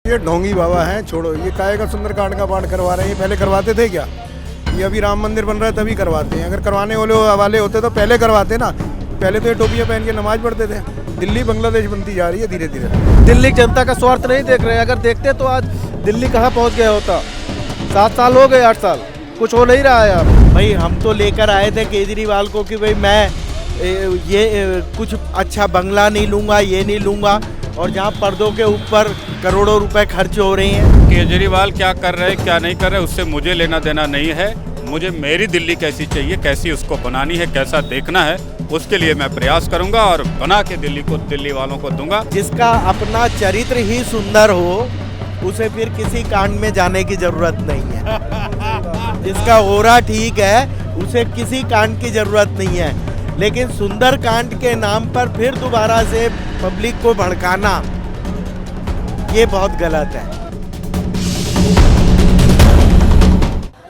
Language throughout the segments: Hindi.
ये ढोंगी बाबा हैं, छोड़ो। ये काहे का सुंदरकांड का पाठ करवा रहे हैं? ये पहले करवाते थे क्या? ये अभी राम मंदिर बन रहा है तभी करवाते हैं। अगर करवाने वाले होते तो पहले करवाते ना। पहले तो ये टोपियाँ पहन के नमाज पढ़ते थे। दिल्ली बांग्लादेश बनती जा रही है धीरे धीरे। दिल्ली की जनता का स्वार्थ नहीं देख रहे हैं। अगर देखते तो आज दिल्ली कहाँ पहुँच गया होता। 7 साल हो गए, 8 साल, कुछ हो नहीं रहा है। अब भाई हम तो लेकर आए थे केजरीवाल को कि भाई मैं कुछ अच्छा बंगला नहीं लूँगा, ये नहीं लूँगा, और जहाँ पर्दों के ऊपर करोड़ों रुपए खर्च हो रहे हैं। केजरीवाल क्या कर रहे हैं क्या नहीं कर रहे उससे मुझे लेना देना नहीं है। मुझे मेरी दिल्ली कैसी चाहिए, कैसी उसको बनानी है, कैसा देखना है, उसके लिए मैं प्रयास करूंगा और बना के दिल्ली को दिल्ली वालों को दूंगा। जिसका अपना चरित्र ही सुंदर हो उसे फिर किसी कांड में जाने की जरूरत नहीं है। जिसका ओरा ठीक है उसे किसी कांड की जरूरत नहीं है। लेकिन सुंदर कांड के नाम पर फिर दोबारा से पब्लिक को भड़काना ये बहुत गलत है।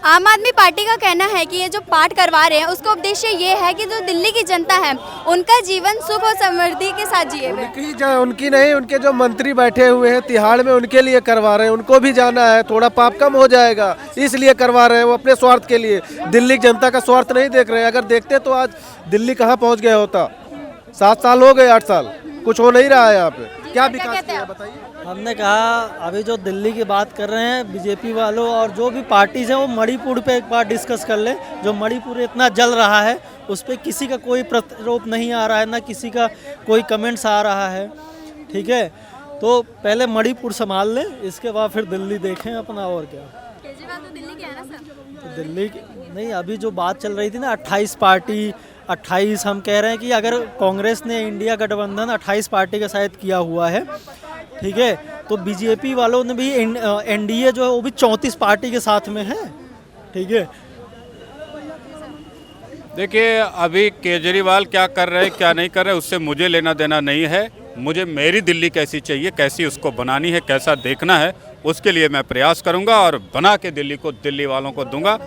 आम आदमी पार्टी का कहना है कि ये जो पाठ करवा रहे हैं उसका उद्देश्य ये है कि जो दिल्ली की जनता है उनका जीवन सुख और समृद्धि के साथ जिए हुए। उनकी नहीं, उनके जो मंत्री बैठे हुए हैं तिहाड़ में, उनके लिए करवा रहे हैं। उनको भी जाना है, थोड़ा पाप कम हो जाएगा, इसलिए करवा रहे हैं। वो अपने स्वार्थ के लिए, दिल्ली की जनता का स्वार्थ नहीं देख रहे हैं। अगर देखते तो आज दिल्ली कहाँ पहुँच गया होता। 7 साल हो गए, 8 साल, कुछ हो नहीं रहा है यहाँ पे। क्या विकास किया बताइए। हमने कहा अभी जो दिल्ली की बात कर रहे हैं बीजेपी वालों और जो भी पार्टीज हैं वो मणिपुर पे एक बार डिस्कस कर ले। जो मणिपुर इतना जल रहा है उस पर किसी का कोई प्रतिरोध नहीं आ रहा है, ना किसी का कोई कमेंट्स आ रहा है। ठीक है, तो पहले मणिपुर संभाल लें, इसके बाद फिर दिल्ली देखें अपना। और क्या केजरीवाल तो दिल्ली के है ना सर? तो दिल्ली नहीं, अभी जो बात चल रही थी ना 28 पार्टी 28, हम कह रहे हैं कि अगर कांग्रेस ने इंडिया गठबंधन 28 पार्टी का शायद किया हुआ है, ठीक है, तो बीजेपी वालों ने भी एनडीए जो है वो भी 34 पार्टी के साथ में है। ठीक है, देखिए अभी केजरीवाल क्या कर रहे हैं क्या नहीं कर रहे उससे मुझे लेना देना नहीं है। मुझे मेरी दिल्ली कैसी चाहिए, कैसी उसको बनानी है, कैसा देखना है, उसके लिए मैं प्रयास करूंगा और बना के दिल्ली को दिल्ली वालों को दूंगा,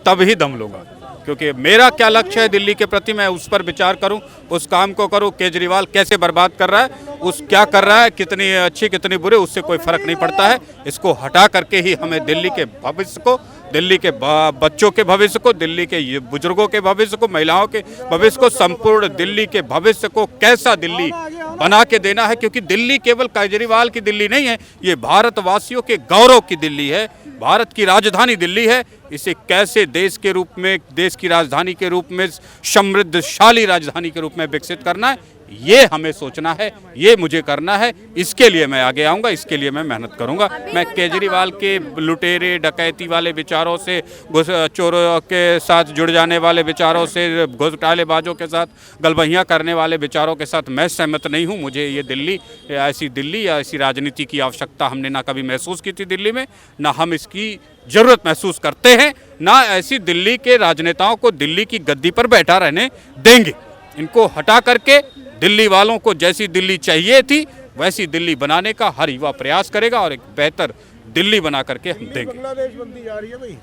तब ही दम लूँगा। क्योंकि मेरा क्या लक्ष्य है दिल्ली के प्रति, मैं उस पर विचार करूं, उस काम को करूं। केजरीवाल कैसे बर्बाद कर रहा है, उस क्या कर रहा है, कितनी अच्छी कितनी बुरे, उससे कोई फर्क नहीं पड़ता है। इसको हटा करके ही हमें दिल्ली के भविष्य को, दिल्ली के बच्चों के भविष्य को, दिल्ली के बुजुर्गों के भविष्य को, महिलाओं के भविष्य को, संपूर्ण दिल्ली के भविष्य को कैसा दिल्ली बना के देना है। क्योंकि दिल्ली केवल केजरीवाल की दिल्ली नहीं है, ये भारतवासियों के गौरव की दिल्ली है, भारत की राजधानी दिल्ली है। इसे कैसे देश के रूप में, देश की राजधानी के रूप में, समृद्धशाली राजधानी के रूप में विकसित करना है, ये हमें सोचना है, ये मुझे करना है। इसके लिए मैं आगे आऊँगा, इसके लिए मैं मेहनत करूँगा। मैं केजरीवाल के लुटेरे डकैती वाले विचारों से, चोरों के साथ जुड़ जाने वाले विचारों से, घोटालेबाजों के साथ गलबहियाँ करने वाले विचारों के साथ मैं सहमत नहीं हूँ। मुझे ये दिल्ली, ऐसी या ऐसी राजनीति की आवश्यकता हमने ना कभी महसूस की थी दिल्ली में, ना हम इसकी जरूरत महसूस करते हैं, ना ऐसी दिल्ली के राजनेताओं को दिल्ली की गद्दी पर बैठा रहने देंगे। इनको हटा करके दिल्ली वालों को जैसी दिल्ली चाहिए थी वैसी दिल्ली बनाने का हर युवा प्रयास करेगा और एक बेहतर दिल्ली बना करके हम देंगे। बांग्लादेश बनती जा रही है भाई,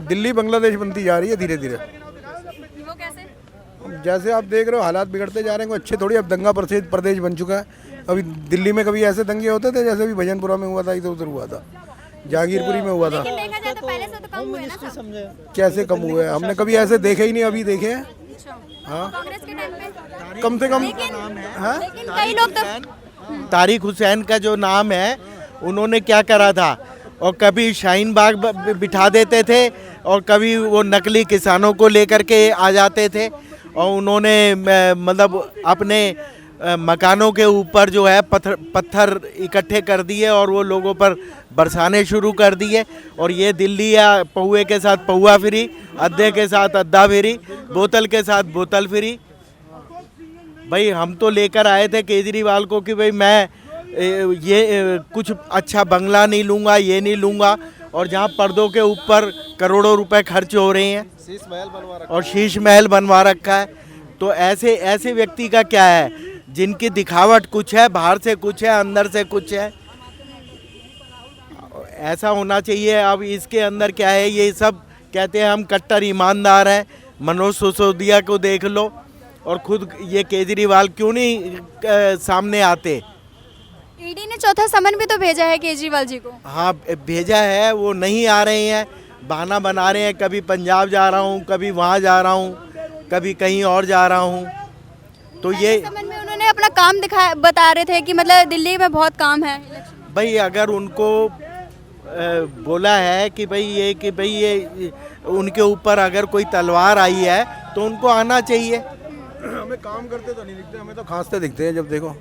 दिल्ली बांग्लादेश बनती जा रही है धीरे धीरे। वो कैसे? जैसे आप देख रहे हो हालात बिगड़ते जा रहे हैं, अच्छे थोड़ी। अब दंगा प्रदेश बन चुका है। अभी दिल्ली में कभी ऐसे दंगे होते थे जैसे अभी भजनपुरा में हुआ था, इधर उधर हुआ था, जहांगीरपुरी में हुआ था। लेकिन देखा जाए तो पहले से तो कम हुए ना सब। कैसे कम हुए? हमने कभी ऐसे देखे ही नहीं, अभी देखे हैं। हाँ, कांग्रेस के टाइम पे कम से कम। लेकिन कई लोग तो तारिक हुसैन का जो नाम है, उन्होंने क्या करा था, और कभी शाहीन बाग बिठा देते थे और कभी वो नकली किसानों को लेकर के आ जाते थे, और उन्होंने मतलब अपने मकानों के ऊपर जो है पत्थर इकट्ठे कर दिए और वो लोगों पर बरसाने शुरू कर दिए। और ये दिल्ली या पौए के साथ पौआ फ्री, अद्दे के साथ अद्दा फ्री, बोतल के साथ बोतल फ्री। भाई हम तो लेकर आए थे केजरीवाल को कि भाई मैं कुछ अच्छा बंगला नहीं लूँगा, ये नहीं लूँगा, और जहाँ पर्दों के ऊपर करोड़ों रुपए खर्च हो रहे हैं और शीश महल बनवा रखा है। तो ऐसे व्यक्ति का क्या है, जिनकी दिखावट कुछ है, बाहर से कुछ है, अंदर से कुछ है, ऐसा होना चाहिए। अब इसके अंदर क्या है, ये सब कहते हैं हम कट्टर ईमानदार हैं। मनोज सिसोदिया को देख लो, और खुद ये केजरीवाल क्यों नहीं सामने आते ईडी ने चौथा समन भी तो भेजा है केजरीवाल जी को। हाँ भेजा है, वो नहीं आ रहे हैं, बहाना बना रहे हैं, कभी पंजाब जा रहा हूँ, कभी वहाँ जा रहा हूँ, कभी कहीं और जा रहा हूँ। तो ये समन में उन्होंने अपना काम दिखाया, बता रहे थे कि मतलब दिल्ली में बहुत काम है। भाई अगर उनको बोला है कि भाई ये उनके ऊपर अगर कोई तलवार आई है तो उनको आना चाहिए। हमें काम करते तो नहीं दिखते, हमें तो खांसते दिखते हैं जब देखो।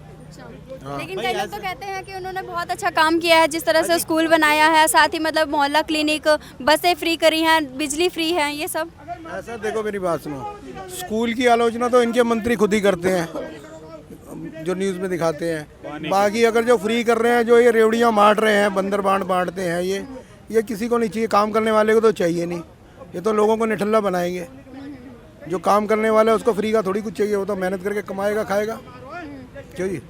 लेकिन कई लोग तो कहते हैं कि उन्होंने बहुत अच्छा काम किया है, जिस तरह से स्कूल बनाया है, साथ ही मतलब मोहल्ला क्लिनिक, बसें फ्री करी हैं, बिजली फ्री है, ये सब। ऐसा देखो, मेरी बात सुनो, स्कूल की आलोचना तो इनके मंत्री खुद ही करते हैं, जो न्यूज़ में दिखाते हैं। बाकी अगर जो फ्री कर रहे हैं, जो ये रेवड़ियाँ बांट रहे हैं, बंदर बांटते हैं, ये किसी को नहीं चाहिए। काम करने वाले को तो चाहिए नहीं, ये तो लोगों को निठल्ला बनाएंगे। जो काम करने वाला है उसको फ्री का थोड़ी कुछ चाहिए, वो तो मेहनत करके कमाएगा, खाएगा। क्यों जी?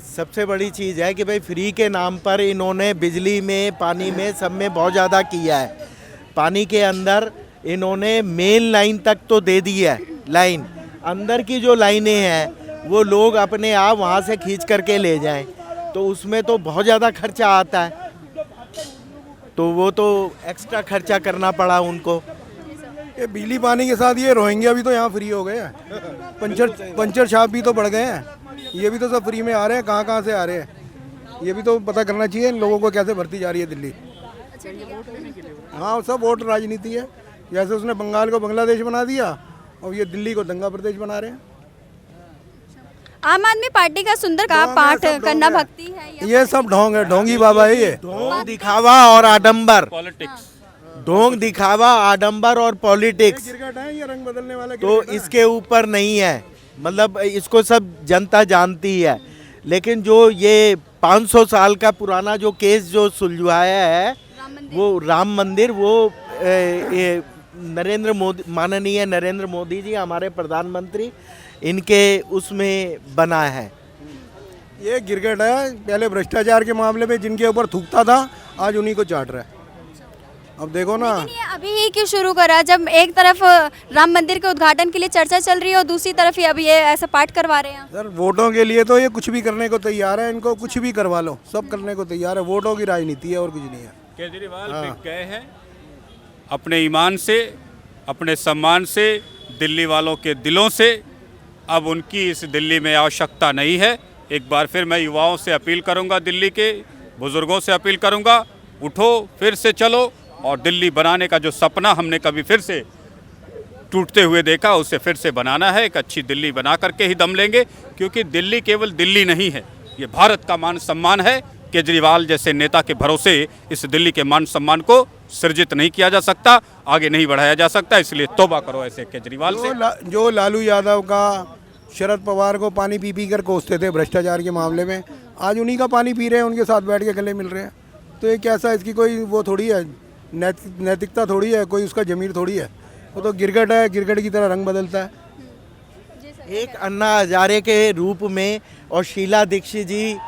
सबसे बड़ी चीज़ है कि भाई फ्री के नाम पर इन्होंने बिजली में, पानी में, सब में बहुत ज़्यादा किया है। पानी के अंदर इन्होंने मेन लाइन तक तो दे दी है, लाइन अंदर की जो लाइनें हैं वो लोग अपने आप वहाँ से खींच करके ले जाएं, तो उसमें तो बहुत ज़्यादा खर्चा आता है, तो वो तो एक्स्ट्रा खर्चा करना पड़ा उनको। ये बिजली पानी के साथ ये रोहिंग्या भी तो यहाँ फ्री हो गए हैं, पंचर छाप भी तो बढ़ गए हैं, ये भी तो सब फ्री में आ रहे हैं। कहाँ से आ रहे हैं, ये भी तो पता करना चाहिए इन लोगों को, कैसे भर्ती जा रही है दिल्ली। हाँ, सब वोट राजनीति है। जैसे उसने बंगाल को बांग्लादेश बना दिया और ये दिल्ली को दंगा प्रदेश बना रहे हैं। आम आदमी पार्टी का सुंदर का पाठ करना भक्ति है, ये सब ढोंग है, ढोंगी बाबा है ये। ढोंग दिखावा और आडंबर, पॉलिटिक्स, ढोंग दिखावा, आडंबर और पॉलिटिक्स, गिरगिट है ये, रंग बदलने वाला तो इसके ऊपर नहीं है। मतलब इसको सब जनता जानती है, लेकिन जो ये 500 साल का पुराना जो केस जो सुलझाया है, वो राम मंदिर, वो नरेंद्र मोदी, माननीय नरेंद्र मोदी जी हमारे प्रधानमंत्री, इनके उसमें बना है। ये गिरगिट है, पहले भ्रष्टाचार के मामले में जिनके ऊपर थूकता था, आज उन्हीं को चाट रहा है। अब देखो ना, लेकिन ये अभी ही क्यों शुरू करा, जब एक तरफ राम मंदिर के उद्घाटन के लिए चर्चा चल रही है और दूसरी तरफ ही अभी ये ऐसा पाठ करवा रहे हैं। सर वोटों के लिए तो ये कुछ भी करने को तैयार है, इनको कुछ भी करवा लो, सब करने को तैयार है। वोटों की राजनीति है और कुछ नहीं है। केजरीवाल बिक गए हैं अपने ईमान से, अपने सम्मान से, दिल्ली वालों के दिलों से। अब उनकी इस दिल्ली में आवश्यकता नहीं है। एक बार फिर मैं युवाओं से अपील करूंगा, दिल्ली के बुजुर्गों से अपील करूंगा, उठो, फिर से चलो और दिल्ली बनाने का जो सपना हमने कभी फिर से टूटते हुए देखा, उसे फिर से बनाना है। एक अच्छी दिल्ली बना करके ही दम लेंगे, क्योंकि दिल्ली केवल दिल्ली नहीं है, ये भारत का मान सम्मान है। केजरीवाल जैसे नेता के भरोसे इस दिल्ली के मान सम्मान को सृजित नहीं किया जा सकता, आगे नहीं बढ़ाया जा सकता। इसलिए तौबा करो ऐसे केजरीवाल से। जो लालू यादव का, शरद पवार को पानी पी पी कर कोसते थे भ्रष्टाचार के मामले में, आज उन्हीं का पानी पी रहे हैं, उनके साथ बैठ के गले मिल रहे हैं। तो ये कैसा, इसकी कोई वो थोड़ी है, नैतिकता थोड़ी है, कोई उसका जमीर थोड़ी है। वो तो गिरगिट है, गिरगिट की तरह रंग बदलता है। एक अन्ना हजारे के रूप में और शीला दीक्षित जी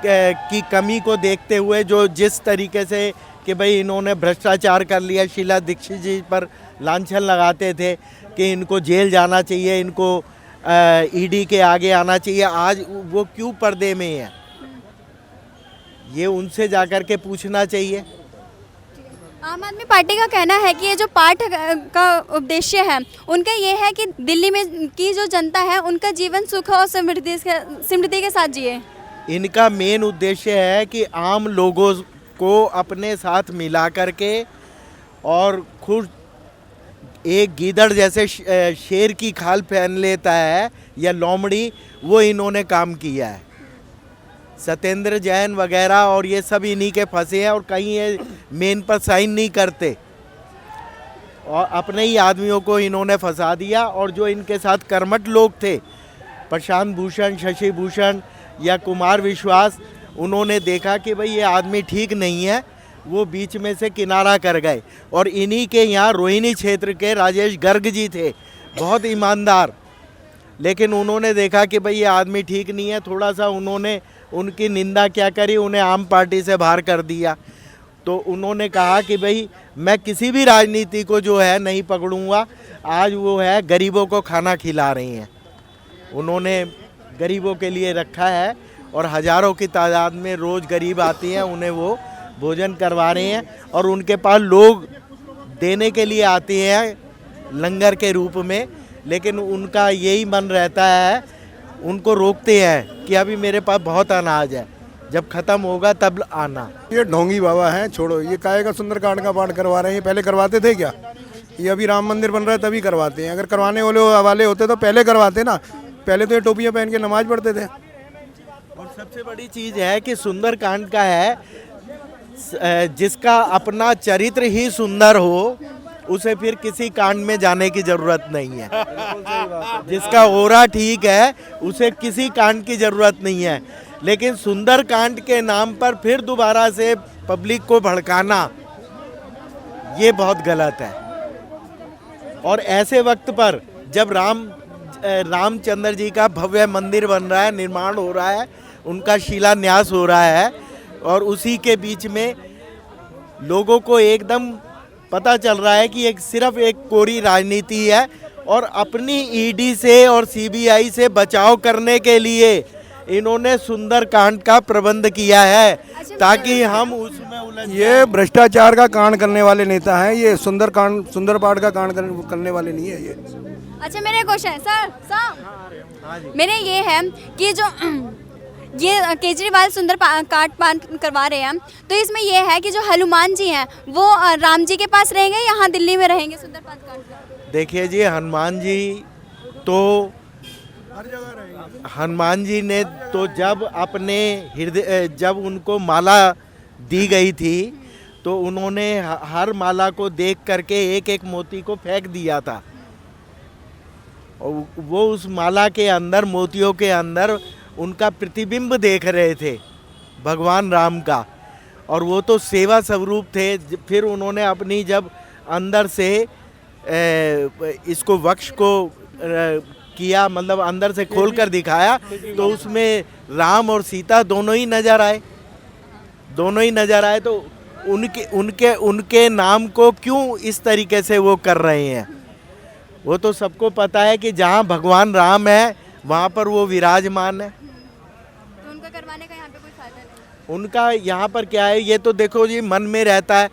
की कमी को देखते हुए, जो जिस तरीके से कि भाई इन्होंने भ्रष्टाचार कर लिया, शीला दीक्षित जी पर लांछन लगाते थे कि इनको जेल जाना चाहिए, इनको ईडी के आगे आना चाहिए, आज वो क्यों पर्दे में है, ये उनसे जाकर के पूछना चाहिए। आम आदमी पार्टी का कहना है कि ये जो पाठ का उद्देश्य है उनका ये है कि दिल्ली में की जो जनता है उनका जीवन सुख और समृद्धि के साथ जिए। इनका मेन उद्देश्य है कि आम लोगों को अपने साथ मिला करके, और खुद एक गीदड़ जैसे शेर की खाल पहन लेता है या लोमड़ी, वो इन्होंने काम किया है। सत्येंद्र जैन वगैरह और ये सब इन्हीं के फंसे हैं, और कहीं ये मेन पर साइन नहीं करते, और अपने ही आदमियों को इन्होंने फंसा दिया। और जो इनके साथ कर्मठ लोग थे, प्रशांत भूषण, शशि भूषण या कुमार विश्वास, उन्होंने देखा कि भाई ये आदमी ठीक नहीं है, वो बीच में से किनारा कर गए। और इन्हीं के यहाँ रोहिणी क्षेत्र के राजेश गर्ग जी थे, बहुत ईमानदार, लेकिन उन्होंने देखा कि भाई ये आदमी ठीक नहीं है, थोड़ा सा उन्होंने उनकी निंदा क्या करी, उन्हें आम पार्टी से बाहर कर दिया। तो उन्होंने कहा कि भाई मैं किसी भी राजनीति को जो है नहीं पकड़ूंगा। आज वो है गरीबों को खाना खिला रही हैं, उन्होंने गरीबों के लिए रखा है और हज़ारों की तादाद में रोज़ गरीब आती हैं, उन्हें वो भोजन करवा रहे हैं और उनके पास लोग देने के लिए आते हैं लंगर के रूप में, लेकिन उनका यही मन रहता है, उनको रोकते हैं कि अभी मेरे पास बहुत अनाज है, जब ख़त्म होगा तब आना। ये ढोंगी बाबा हैं, छोड़ो, ये काहे का सुंदरकांड का पाठ करवा रहे हैं, ये पहले करवाते थे क्या? ये अभी राम मंदिर बन रहा है तभी करवाते हैं, अगर करवाने वाले होते तो पहले करवाते ना, पहले तो ये टोपियाँ पहन के नमाज पढ़ते थे। और सबसे बड़ी चीज़ है कि सुंदरकांड का है, जिसका अपना चरित्र ही सुंदर हो उसे फिर किसी कांड में जाने की जरूरत नहीं है। जिसका ओरा ठीक है उसे किसी कांड की जरूरत नहीं है, लेकिन सुंदर कांड के नाम पर फिर दोबारा से पब्लिक को भड़काना ये बहुत गलत है। और ऐसे वक्त पर जब रामचंद्र जी का भव्य मंदिर बन रहा है, निर्माण हो रहा है, उनका शिलान्यास हो रहा है, और उसी के बीच में लोगों को एकदम पता चल रहा है कि सिर्फ एक कोरी राजनीति है और अपनी ईडी से और सीबीआई से बचाव करने के लिए इन्होंने सुंदरकांड का प्रबंध किया है ताकि हम उसमें उलझ जाएं। ये भ्रष्टाचार का कांड करने वाले नेता हैं, ये सुंदरपाठ का कांड करने वाले नहीं है ये। अच्छा, मेरा क्वेश्चन है सर, मेरे ये है कि जो ये केजरीवाल सुंदर कांड करवा रहे हैं, तो इसमें ये है कि जो हनुमान जी हैं वो राम जी के पास रहेंगे, यहाँ दिल्ली में रहेंगे सुंदर कांड? देखिए जी, हनुमान जी तो हनुमान जी ने तो जब अपने हृदय, जब उनको माला दी गई थी तो उन्होंने हर माला को देख करके एक एक मोती को फेंक दिया था, और वो उस माला के अंदर, मोतियों के अंदर उनका प्रतिबिंब देख रहे थे भगवान राम का, और वो तो सेवा स्वरूप थे। फिर उन्होंने अपनी जब अंदर से इसको वक्ष को किया, मतलब अंदर से खोल कर दिखाया, तो उसमें राम और सीता दोनों ही नज़र आए। तो उनके नाम को क्यों इस तरीके से वो कर रहे हैं? वो तो सबको पता है कि जहाँ भगवान राम है वहाँ पर वो विराजमान है। तो उनका करवाने का यहाँ पे कोई फायदा नहीं? उनका यहाँ पर क्या है, ये तो देखो जी, मन में रहता है।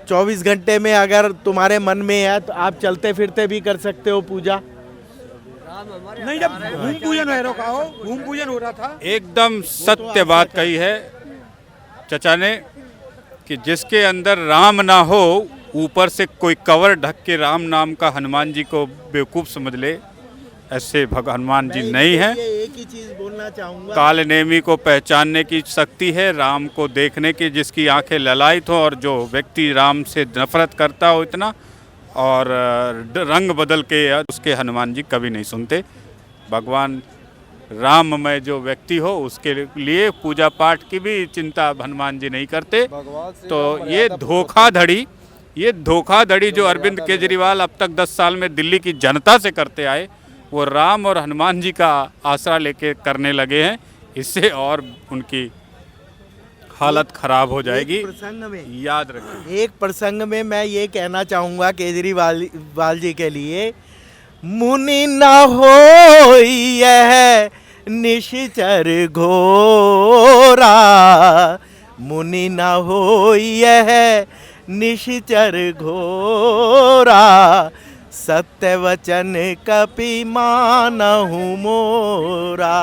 24 घंटे में अगर तुम्हारे मन में है तो आप चलते फिरते भी कर सकते हो पूजा। नहीं, जब भूमि पूजन हो रहा था, एकदम सत्य बात कही है चचा ने कि जिसके अंदर राम ना हो, ऊपर से कोई कवर ढक के राम नाम का हनुमान जी को बेवकूफ़ समझ ले, ऐसे हनुमान जी नहीं है। एक ही चीज़ बोलना चाहूँगा, काल नेमी को पहचानने की शक्ति है, राम को देखने की, जिसकी आंखें ललायत हो, और जो व्यक्ति राम से नफरत करता हो इतना और रंग बदल के, उसके हनुमान जी कभी नहीं सुनते। भगवान राम में जो व्यक्ति हो उसके लिए पूजा पाठ की भी चिंता हनुमान जी नहीं करते। तो ये धोखाधड़ी जो अरविंद केजरीवाल अब तक 10 साल में दिल्ली की जनता से करते आए, वो राम और हनुमान जी का आसरा लेके करने लगे हैं। इससे और उनकी हालत खराब हो जाएगी। प्रसंग में याद रखें, एक प्रसंग में मैं ये कहना चाहूँगा केजरीवाल जी के लिए, मुनि न हो यह निश्चर घोरा, मुनि न हो यह निश्चर घोरा, सत्य वचन कपि मानहु मोरा।